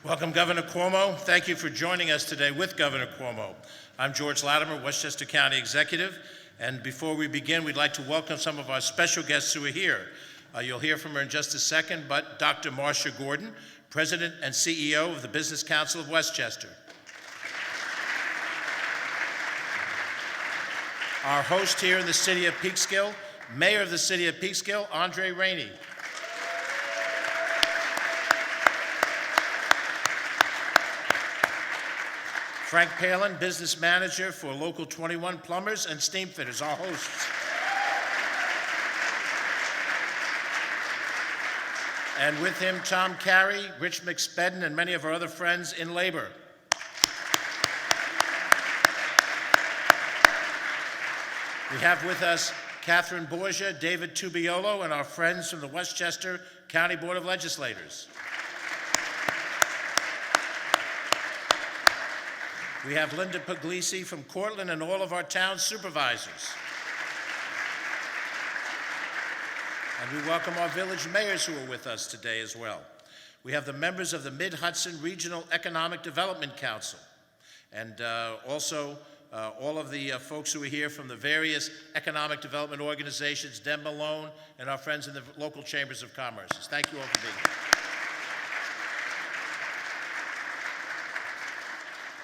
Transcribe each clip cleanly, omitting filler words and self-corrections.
Welcome, Governor Cuomo. Thank you for joining us today with Governor Cuomo. I'm George Latimer, Westchester County Executive, and before we begin, we'd like to welcome some of our special guests who are here. You'll hear from her in just a second, but Dr. Marcia Gordon, President and CEO of the Business Council of Westchester. Our host here in the city of Peekskill, Mayor of the city of Peekskill, Andre Rainey. Frank Palin, Business Manager for Local 21 Plumbers and Steam Fitters, our hosts. And with him, Tom Carey, Rich McSpedden, and many of our other friends in labor. We have with us Catherine Borgia, David Tubiolo, and our friends from the Westchester County Board of Legislators. We have Linda Puglisi from Cortland and all of our town supervisors. And we welcome our village mayors who are with us today as well. We have the members of the Mid-Hudson Regional Economic Development Council, and also all of the folks who are here from the various economic development organizations, Deb Malone, and our friends in the local chambers of commerce. Thank you all for being here.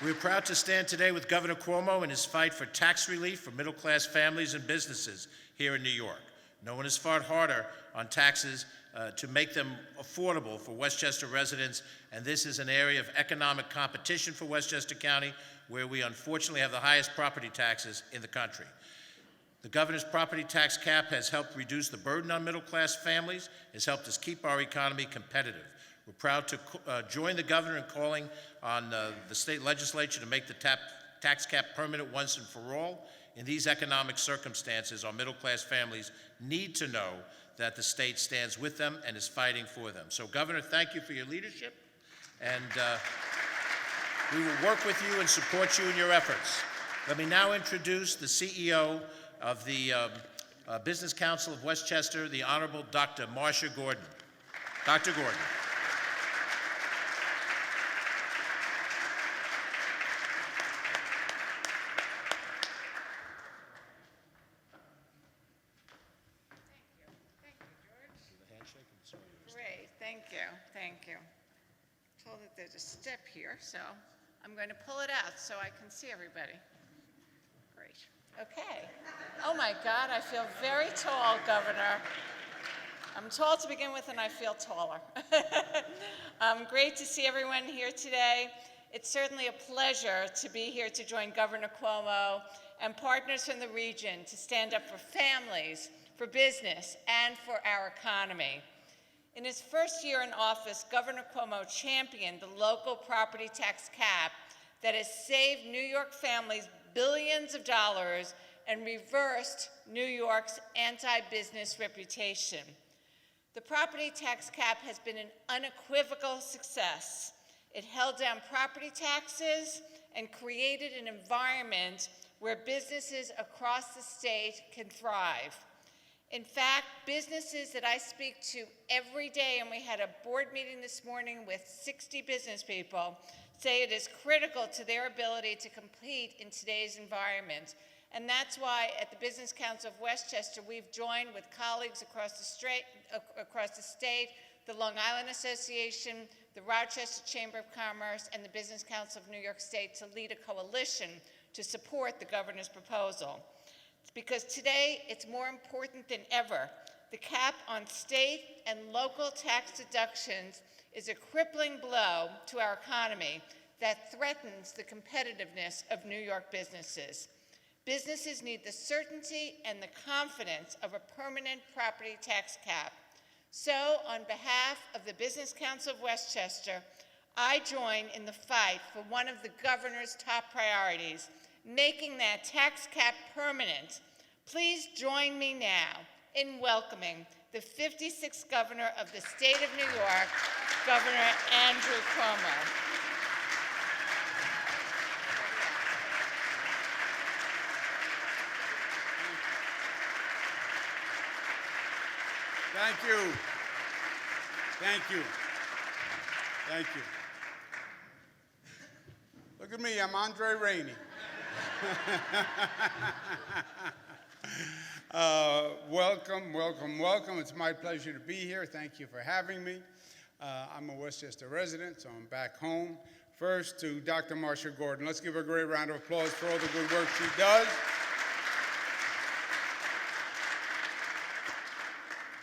We're proud to stand today with Governor Cuomo in his fight for tax relief for middle-class families and businesses here in New York. No one has fought harder on taxes to make them affordable for Westchester residents, and this is an area of economic competition for Westchester County, where we unfortunately have the highest property taxes in the country. The governor's property tax cap has helped reduce the burden on middle-class families, has helped us keep our economy competitive. We're proud to join the governor in calling on the state legislature to make the tax cap permanent once and for all. In these economic circumstances, our middle-class families need to know that the state stands with them and is fighting for them. So, Governor, thank you for your leadership, and we will work with you and support you in your efforts. Let me now introduce the CEO of the Business Council of Westchester, the Honorable Dr. Marcia Gordon. Dr. Gordon. Thank you. I'm told that there's a step here, so I'm going to pull it out so I can see everybody. Great. Okay. Oh my God, I feel very tall, Governor. I'm tall to begin with, and I feel taller. Great to see everyone here today. It's certainly a pleasure to be here to join Governor Cuomo and partners from the region to stand up for families, for business, and for our economy. In his first year in office, Governor Cuomo championed the local property tax cap that has saved New York families billions of dollars and reversed New York's anti-business reputation. The property tax cap has been an unequivocal success. It held down property taxes and created an environment where businesses across the state can thrive. In fact, businesses that I speak to every day, and we had a board meeting this morning with 60 business people, say it is critical to their ability to compete in today's environment. And that's why at the Business Council of Westchester, we've joined with colleagues across the state, the Long Island Association, the Rochester Chamber of Commerce, and the Business Council of New York State to lead a coalition to support the governor's proposal. Because today, it's more important than ever. The cap on state and local tax deductions is a crippling blow to our economy that threatens the competitiveness of New York businesses. Businesses need the certainty and the confidence of a permanent property tax cap. So, on behalf of the Business Council of Westchester, I join in the fight for one of the governor's top priorities, making that tax cap permanent. Please join me now in welcoming the 56th governor of the state of New York, Governor Andrew Cuomo. Thank you. Thank you. Thank you. Look at me, I'm Andre Rainey. Welcome, welcome, welcome. It's my pleasure to be here. Thank you for having me. I'm a Westchester resident, so I'm back home. First, to Dr. Marsha Gordon. Let's give her a great round of applause for all the good work she does.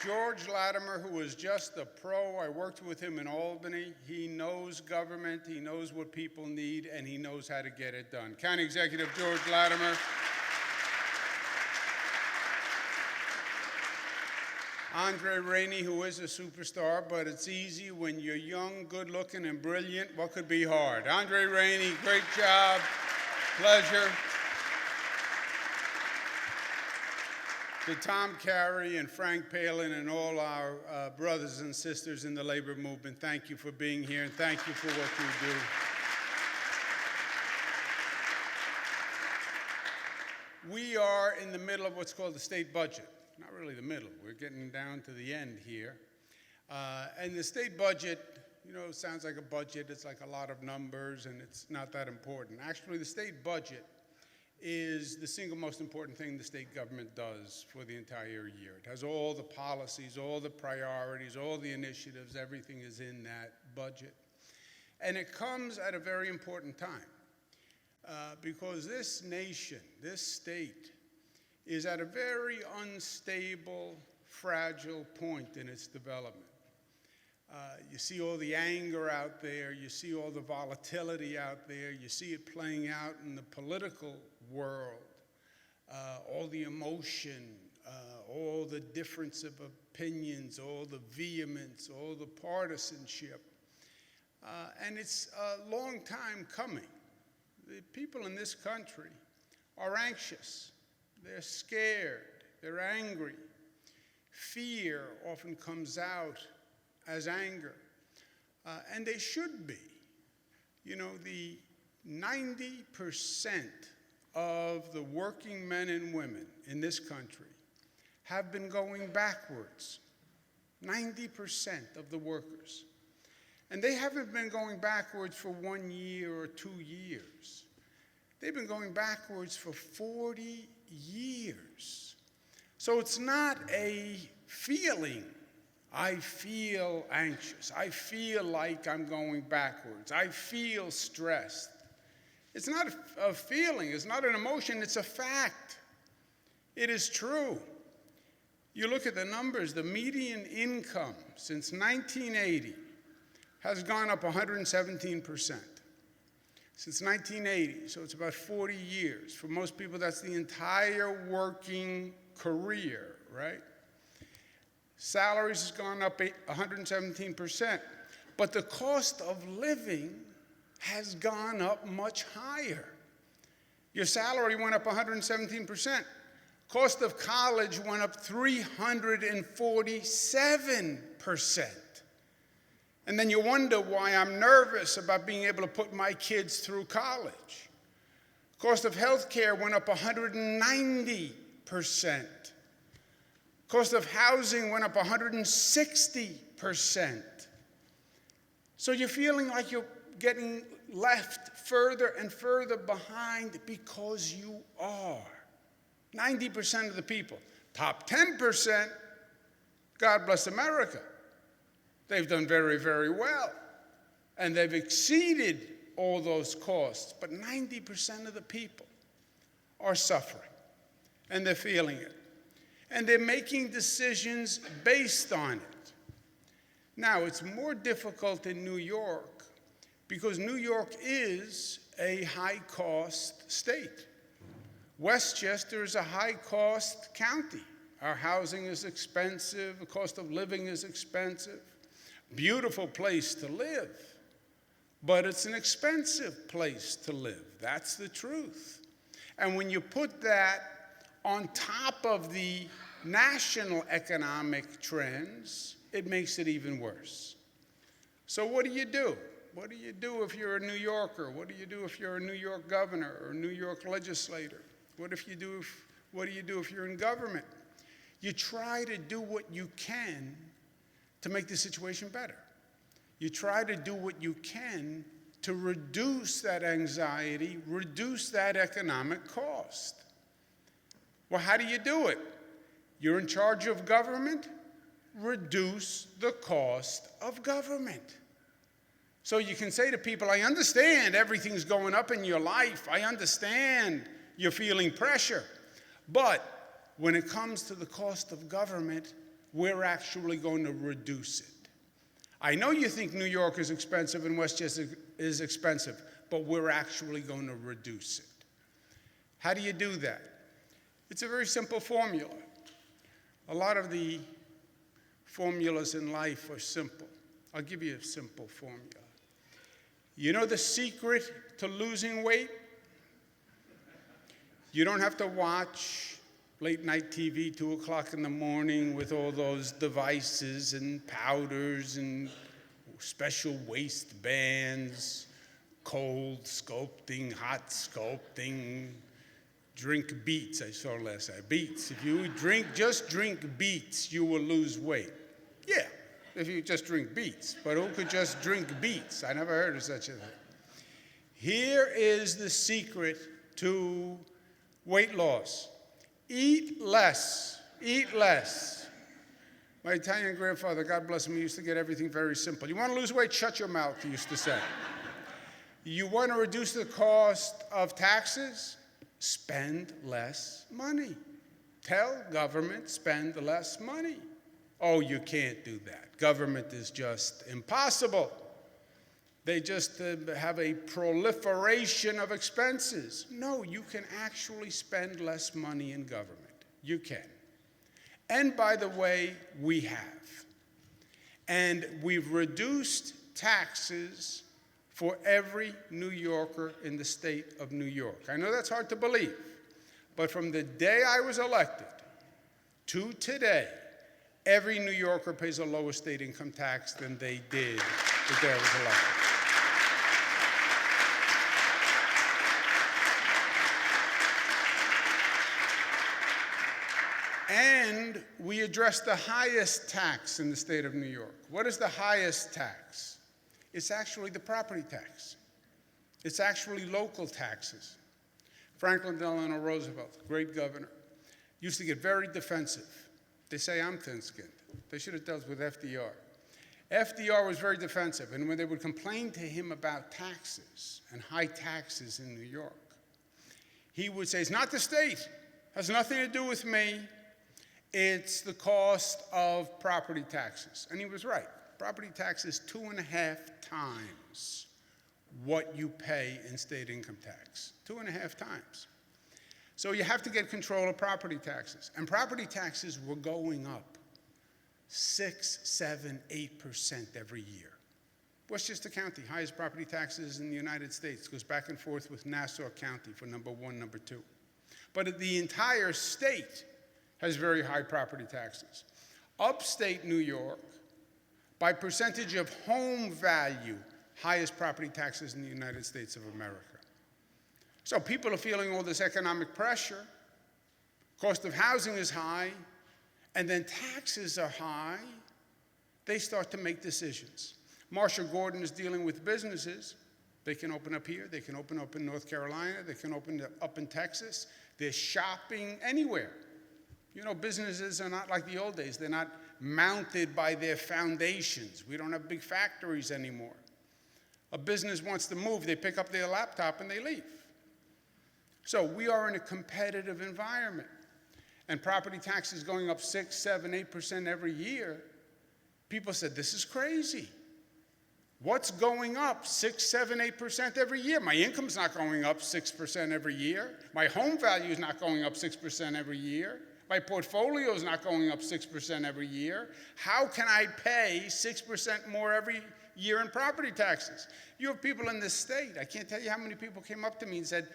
George Latimer, who is just a pro, I worked with him in Albany. He knows government, he knows what people need, and he knows how to get it done. County Executive George Latimer. Andre Rainey, who is a superstar, but it's easy when you're young, good-looking, and brilliant. What could be hard? Andre Rainey, great job, pleasure. To Tom Carey and Frank Palin and all our brothers and sisters in the labor movement, thank you for being here and thank you for what you do. We are in the middle of what's called the state budget. Not really the middle, we're getting down to the end here. And the state budget, you know, sounds like a budget, it's like a lot of numbers and it's not that important. Actually, the state budget is the single most important thing the state government does for the entire year. It has all the policies, all the priorities, all the initiatives, everything is in that budget. And it comes at a very important time because this nation, this state, is at a very unstable, fragile point in its development. You see all the anger out there, you see all the volatility out there, you see it playing out in the political world, all the emotion, all the difference of opinions, all the vehemence, all the partisanship. And it's a long time coming. The people in this country are anxious, they're scared, they're angry. Fear often comes out as anger, and they should be. You know, the 90% of the working men and women in this country have been going backwards. 90% of the workers. And they haven't been going backwards for 1 year or 2 years. They've been going backwards for 40 years. So it's not a feeling. I feel anxious. I feel like I'm going backwards. I feel stressed. It's not a feeling. It's not an emotion. It's a fact. It is true. You look at the numbers, the median income since 1980 has gone up 117%. Since 1980, so it's about 40 years. For most people, that's the entire working career, right? Salaries has gone up 117%, but the cost of living has gone up much higher. Your salary went up 117%. Cost of college went up 347%. And then you wonder why I'm nervous about being able to put my kids through college. Cost of health care went up 190%. Cost of housing went up 160%. So you're feeling like you're getting left further and further behind because you are. 90% of the people. Top 10%, God bless America. They've done very, very well. And they've exceeded all those costs. But 90% of the people are suffering. And they're feeling it. And they're making decisions based on it. Now, it's more difficult in New York because New York is a high-cost state. Westchester is a high-cost county. Our housing is expensive. The cost of living is expensive. Beautiful place to live. But it's an expensive place to live. That's the truth. And when you put that on top of the national economic trends, it makes it even worse. So what do you do? What do you do if you're a New Yorker? What do you do if you're a New York governor or a New York legislator? What do you do if you're in government? You try to do what you can to make the situation better. You try to do what you can to reduce that anxiety, reduce that economic cost. Well, how do you do it? You're in charge of government? Reduce the cost of government. So you can say to people, I understand everything's going up in your life. I understand you're feeling pressure. But when it comes to the cost of government, we're actually going to reduce it. I know you think New York is expensive and Westchester is expensive, but we're actually going to reduce it. How do you do that? It's a very simple formula. A lot of the formulas in life are simple. I'll give you a simple formula. You know the secret to losing weight? You don't have to watch late night TV, 2 o'clock in the morning with all those devices and powders and special waistbands, cold sculpting, hot sculpting, drink beets, I saw last night. Beets. If you just drink beets, you will lose weight. Yeah, if you just drink beets. But who could just drink beets? I never heard of such a thing. Here is the secret to weight loss. Eat less. Eat less. My Italian grandfather, God bless him, he used to get everything very simple. You want to lose weight? Shut your mouth, he used to say. You want to reduce the cost of taxes? Spend less money. Tell government, spend less money. Oh, you can't do that. Government is just impossible. They just have a proliferation of expenses. No, you can actually spend less money in government. You can. And by the way, we have. And we've reduced taxes for every New Yorker in the state of New York. I know that's hard to believe, but from the day I was elected to today, every New Yorker pays a lower state income tax than they did the day I was elected. And we address the highest tax in the state of New York. What is the highest tax? It's actually the property tax. It's actually local taxes. Franklin Delano Roosevelt, great governor, used to get very defensive. They say I'm thin-skinned. They should have dealt with FDR. FDR was very defensive, and when they would complain to him about taxes and high taxes in New York, he would say, it's not the state, it has nothing to do with me. It's the cost of property taxes. And he was right. Property tax is 2.5 times what you pay in state income tax. 2.5 times. So you have to get control of property taxes. And property taxes were going up 6, 7, 8% every year. Westchester County, highest property taxes in the United States, goes back and forth with Nassau County for number 1, number 2. But the entire state has very high property taxes. Upstate New York, by percentage of home value, highest property taxes in the United States of America. So people are feeling all this economic pressure, cost of housing is high, and then taxes are high, they start to make decisions. Marsha Gordon is dealing with businesses. They can open up here, they can open up in North Carolina, they can open up in Texas. They're shopping anywhere. You know, businesses are not like the old days. They're not mounted by their foundations. We don't have big factories anymore. A business wants to move, they pick up their laptop and they leave. So we are in a competitive environment. And property taxes going up 6, 7, 8% every year. People said, this is crazy. What's going up 6, 7, 8% every year? My income's not going up 6% every year. My home value is not going up 6% every year. My portfolio is not going up 6% every year. How can I pay 6% more every year in property taxes? You have people in this state, I can't tell you how many people came up to me and said,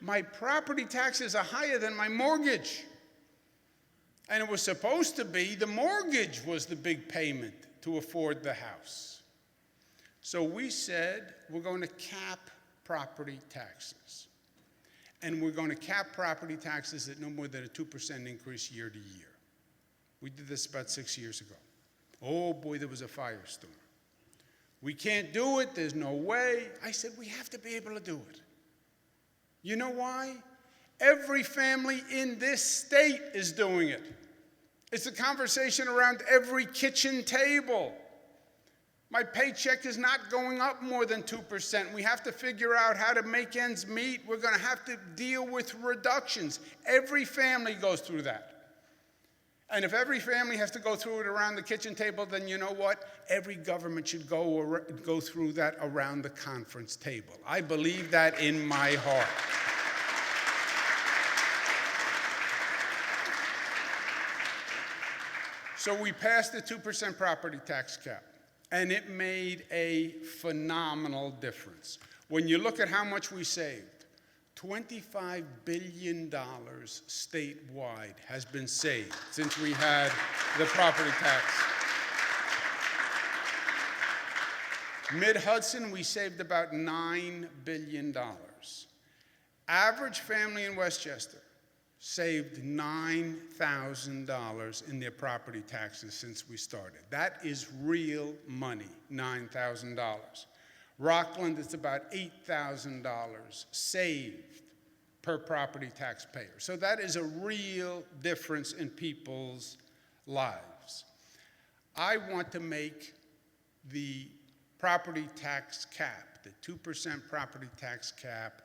my property taxes are higher than my mortgage. And it was supposed to be the mortgage was the big payment to afford the house. So we said we're going to cap property taxes. And we're going to cap property taxes at no more than a 2% increase year to year. We did this about 6 years ago. Oh boy, there was a firestorm. We can't do it. There's no way. I said, we have to be able to do it. You know why? Every family in this state is doing it. It's a conversation around every kitchen table. My paycheck is not going up more than 2%. We have to figure out how to make ends meet. We're going to have to deal with reductions. Every family goes through that. And if every family has to go through it around the kitchen table, then you know what? Every government should go through that around the conference table. I believe that in my heart. So we passed the 2% property tax cap, and it made a phenomenal difference. When you look at how much we saved, $25 billion statewide has been saved since we had the property tax. Mid-Hudson, we saved about $9 billion. Average family in Westchester saved $9,000 in their property taxes since we started. That is real money, $9,000. Rockland, it's about $8,000 saved per property taxpayer. So that is a real difference in people's lives. I want to make the property tax cap, the 2% property tax cap,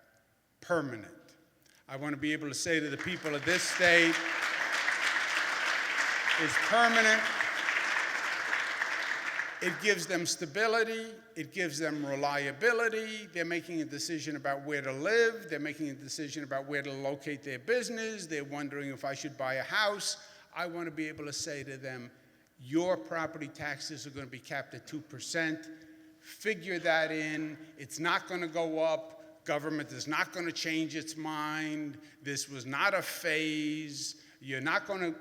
permanent. I want to be able to say to the people of this state, it's permanent. It gives them stability. It gives them reliability. They're making a decision about where to live. They're making a decision about where to locate their business. They're wondering if I should buy a house. I want to be able to say to them, your property taxes are going to be capped at 2%. Figure that in. It's not going to go up. Government is not going to change its mind. This was not a phase. You're not going to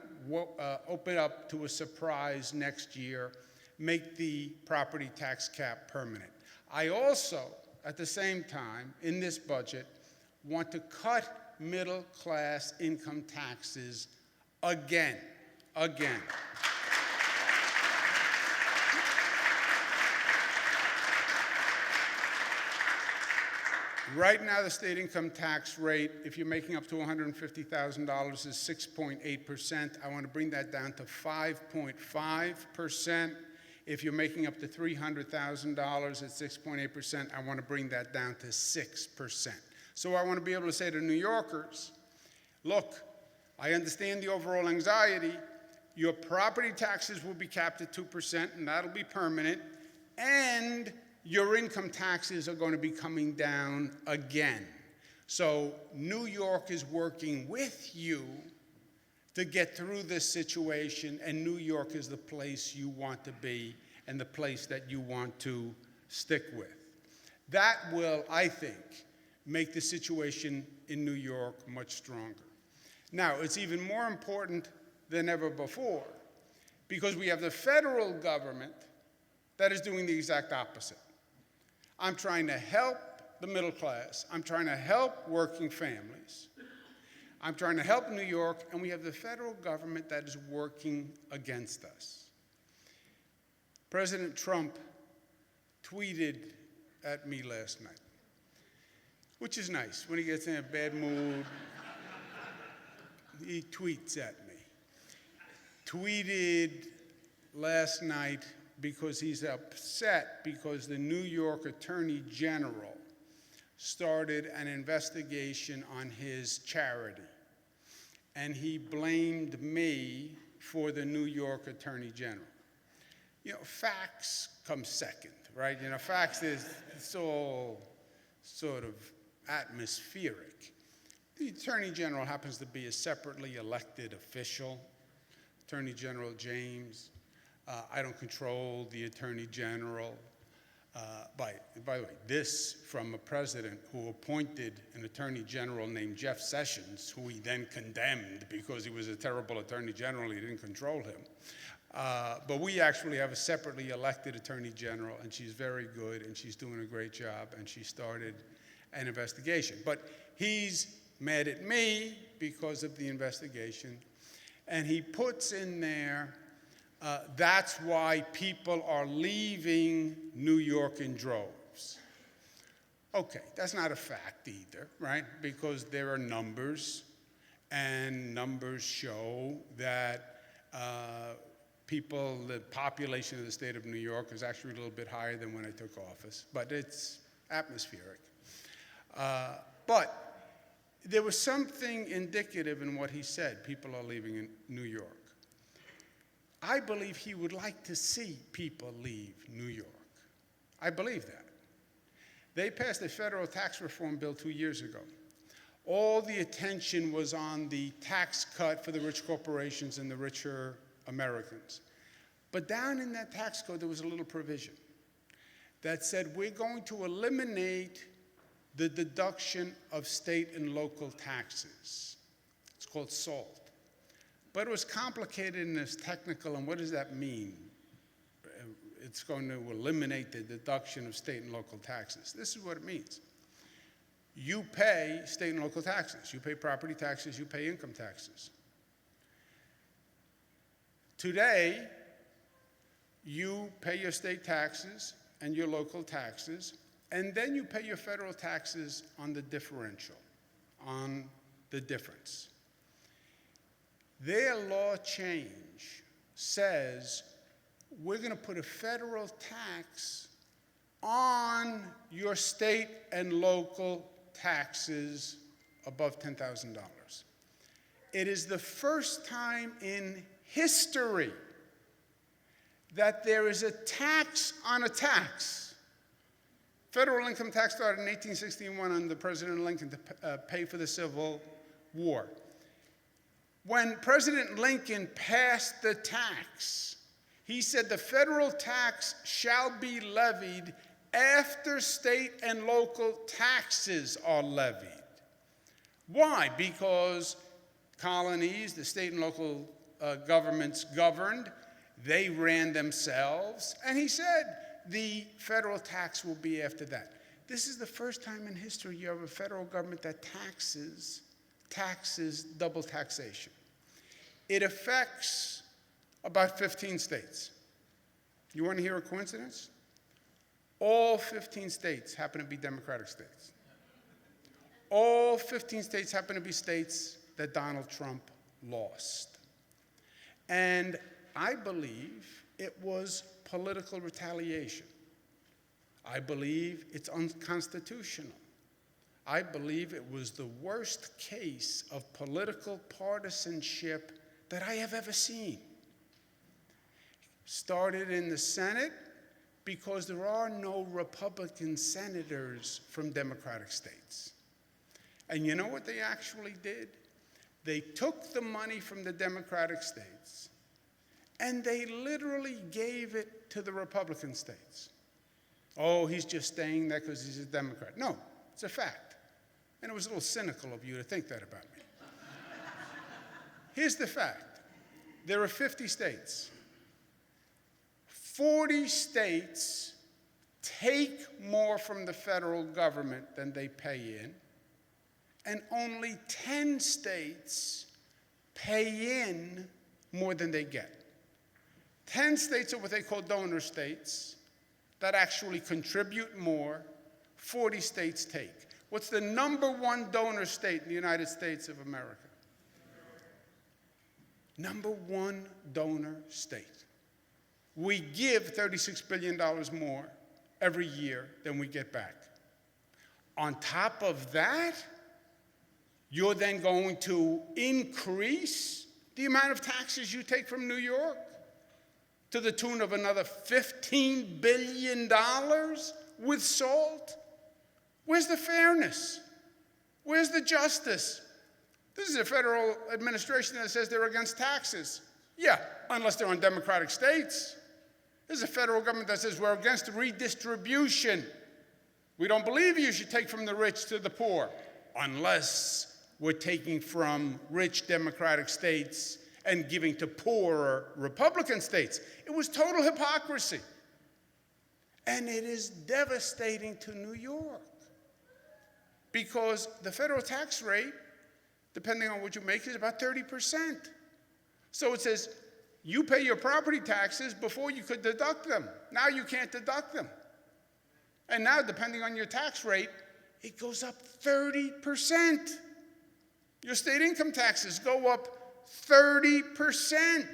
open up to a surprise next year. Make the property tax cap permanent. I also, at the same time, in this budget, want to cut middle-class income taxes again. Right now, the state income tax rate, if you're making up to $150,000, is 6.8%. I want to bring that down to 5.5%. If you're making up to $300,000 at 6.8%, I want to bring that down to 6%. So I want to be able to say to New Yorkers, look, I understand the overall anxiety. Your property taxes will be capped at 2%, and that'll be permanent. And your income taxes are going to be coming down again. So New York is working with you to get through this situation, and New York is the place you want to be and the place that you want to stick with. That will, I think, make the situation in New York much stronger. Now, it's even more important than ever before because we have the federal government that is doing the exact opposite. I'm trying to help the middle class. I'm trying to help working families. I'm trying to help New York, and we have the federal government that is working against us. President Trump tweeted at me last night, which is nice. When he gets in a bad mood, he tweets at me. Tweeted last night because he's upset because the New York Attorney General started an investigation on his charity. And he blamed me for the New York Attorney General. You know, facts come second, right? You know, facts is, it's all sort of atmospheric. The Attorney General happens to be a separately elected official, Attorney General James. I don't control the Attorney General. By the way, this from a president who appointed an Attorney General named Jeff Sessions, who he then condemned because he was a terrible Attorney General, he didn't control him. But we actually have a separately elected Attorney General, and she's very good, and she's doing a great job, and she started an investigation. But he's mad at me because of the investigation, and he puts in there That's why people are leaving New York in droves. Okay, that's not a fact either, right? Because there are numbers, and numbers show that the population of the state of New York is actually a little bit higher than when I took office, but it's atmospheric. But there was something indicative in what he said, people are leaving in New York. I believe he would like to see people leave New York. I believe that. They passed a federal tax reform bill 2 years ago. All the attention was on the tax cut for the rich corporations and the richer Americans. But down in that tax code, there was a little provision that said we're going to eliminate the deduction of state and local taxes. It's called SALT. But it was complicated and it's technical, and what does that mean? It's going to eliminate the deduction of state and local taxes. This is what it means. You pay state and local taxes. You pay property taxes, you pay income taxes. Today, you pay your state taxes and your local taxes, and then you pay your federal taxes on the differential, on the difference. Their law change says we're going to put a federal tax on your state and local taxes above $10,000. It is the first time in history that there is a tax on a tax. Federal income tax started in 1861 under President Lincoln to pay for the Civil War. When President Lincoln passed the tax, he said the federal tax shall be levied after state and local taxes are levied. Why? Because colonies, the state and local governments governed, they ran themselves, and he said the federal tax will be after that. This is the first time in history you have a federal government that taxes double taxation. It affects about 15 states. You want to hear a coincidence? All 15 states happen to be Democratic states. All 15 states happen to be states that Donald Trump lost. And I believe it was political retaliation. I believe it's unconstitutional. I believe it was the worst case of political partisanship that I have ever seen. Started in the Senate because there are no Republican senators from Democratic states. And you know what they actually did? They took the money from the Democratic states and they literally gave it to the Republican states. Oh, he's just staying there because he's a Democrat. No, it's a fact. And it was a little cynical of you to think that about me. Here's the fact. There are 50 states. 40 states take more from the federal government than they pay in, and only 10 states pay in more than they get. 10 states are what they call donor states that actually contribute more. 40 states take. What's the number one donor state in the United States of America? Number one donor state. We give $36 billion more every year than we get back. On top of that, you're then going to increase the amount of taxes you take from New York to the tune of another $15 billion with SALT? Where's the fairness? Where's the justice? This is a federal administration that says they're against taxes. Yeah, unless they're in Democratic states. This is a federal government that says we're against redistribution. We don't believe you should take from the rich to the poor, unless we're taking from rich Democratic states and giving to poorer Republican states. It was total hypocrisy. And it is devastating to New York because the federal tax rate, depending on what you make, is about 30%. So it says You pay your property taxes before you could deduct them. Now you can't deduct them. And now, depending on your tax rate, it goes up 30%. Your state income taxes go up 30%.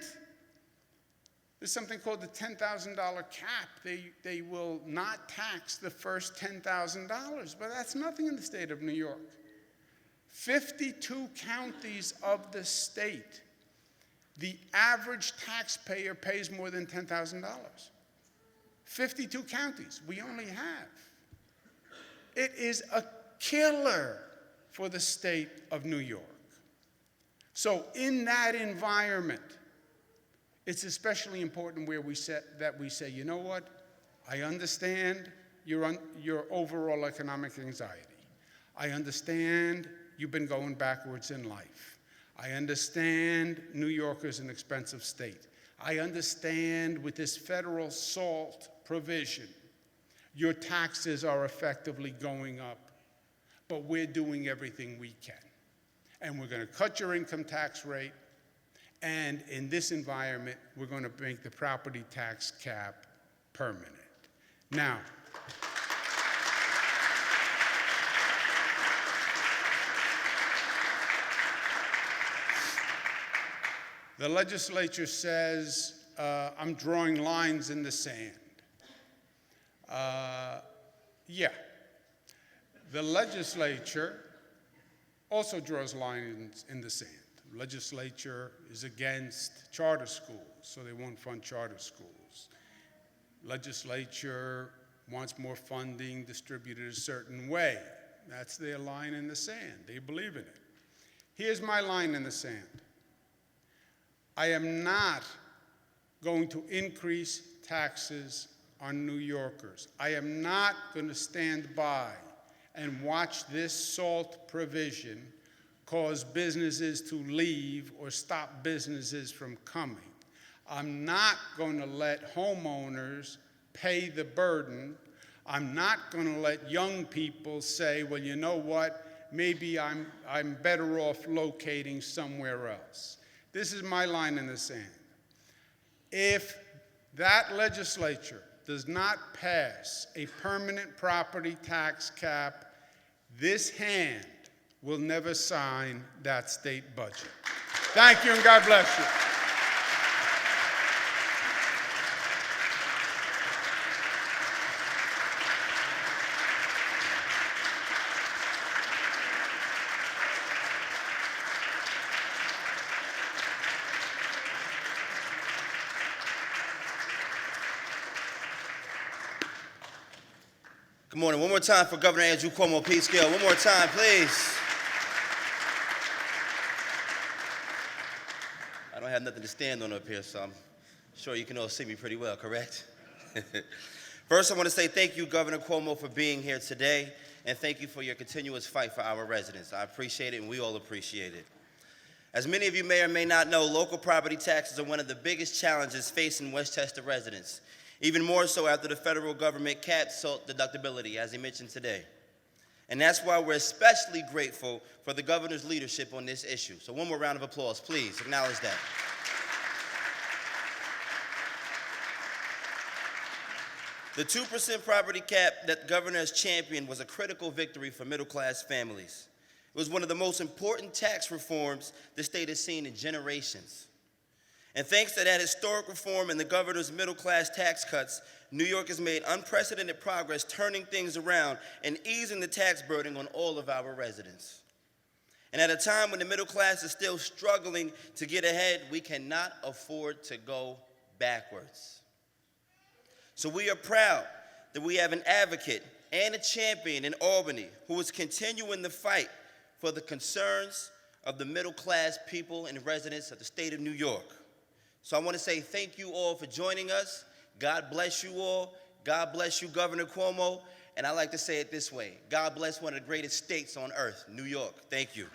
There's something called the $10,000 cap. They will not tax the first $10,000, but that's nothing in the state of New York. 52 counties of the state, the average taxpayer pays more than $10,000. 52 counties, we only have. It is a killer for the state of New York. So in that environment, it's especially important where we say, you know what? I understand your overall economic anxiety. I understand you've been going backwards in life. I understand New York is an expensive state. I understand with this federal SALT provision, your taxes are effectively going up, but we're doing everything we can. And we're going to cut your income tax rate, and in this environment, we're going to make the property tax cap permanent. Now, the legislature says, I'm drawing lines in the sand. Yeah. The legislature also draws lines in the sand. The legislature is against charter schools, so they won't fund charter schools. Legislature wants more funding distributed a certain way. That's their line in the sand. They believe in it. Here's my line in the sand. I am not going to increase taxes on New Yorkers. I am not going to stand by and watch this SALT provision cause businesses to leave or stop businesses from coming. I'm not going to let homeowners pay the burden. I'm not going to let young people say, well, you know what, maybe I'm better off locating somewhere else. This is my line in the sand. If that legislature does not pass a permanent property tax cap, this hand will never sign that state budget. Thank you, and God bless you. Good morning. One more time for Governor Andrew Cuomo, Peekskill. One more time, please. I don't have nothing to stand on up here, so I'm sure you can all see me pretty well, correct? First, I want to say thank you, Governor Cuomo, for being here today, and thank you for your continuous fight for our residents. I appreciate it, and we all appreciate it. As many of you may or may not know, local property taxes are one of the biggest challenges facing Westchester residents, even more so after the federal government capped SALT deductibility, as he mentioned today. And that's why we're especially grateful for the governor's leadership on this issue. So one more round of applause, please. Acknowledge that. The 2% property cap that the governor has championed was a critical victory for middle-class families. It was one of the most important tax reforms the state has seen in generations. And thanks to that historic reform and the governor's middle-class tax cuts, New York has made unprecedented progress turning things around and easing the tax burden on all of our residents. And at a time when the middle class is still struggling to get ahead, we cannot afford to go backwards. So we are proud that we have an advocate and a champion in Albany who is continuing the fight for the concerns of the middle-class people and residents of the state of New York. So I want to say thank you all for joining us. God bless you all. God bless you, Governor Cuomo. And I like to say it this way: God bless one of the greatest states on earth, New York. Thank you.